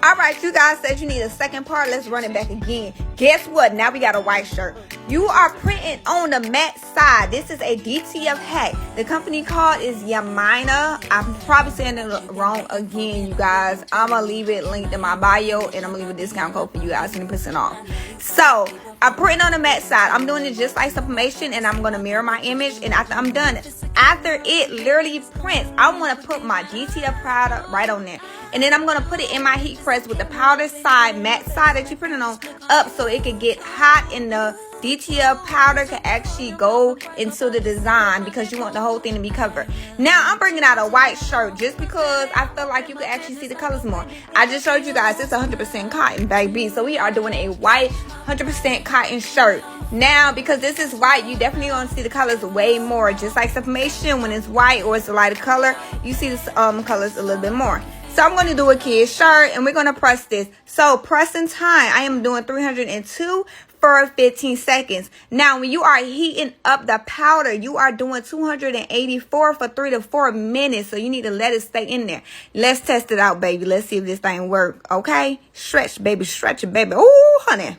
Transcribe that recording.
All right, you guys said you need a second part. Let's run it back again. Guess what? Now we got a white shirt. You are printing on the matte side. This is a DTF hat. The company called is Yamation. I'm probably saying it wrong again, you guys. I'm going to leave it linked in my bio, and I'm going to leave a discount code for you guys, 20% off. So, I'm printing on the matte side. I'm doing it just like Sublimation, and I'm going to mirror my image, and after I'm done, after it literally prints, I want to put my DTF powder right on there. And then I'm going to put it in my heat press with the powder side, matte side that you're printing on, up so it can get hot and the DTF powder can actually go into the design because you want the whole thing to be covered. Now, I'm bringing out a white shirt just because I feel like you can actually see the colors more. I just showed you guys it's 100% cotton, baby. So we are doing a white 100% cotton shirt. Now, because this is white, you definitely going to see the colors way more. Just like Sublimation, when it's white or it's a lighter color, you see the colors a little bit more. So I'm going to do a kid shirt, and we're going to press this. So pressing time, I am doing 302 for 15 seconds. Now, when you are heating up the powder, you are doing 284 for 3 to 4 minutes. So you need to let it stay in there. Let's test it out, baby. Let's see if this thing works, okay? Stretch, baby. Stretch it, baby. Ooh, honey.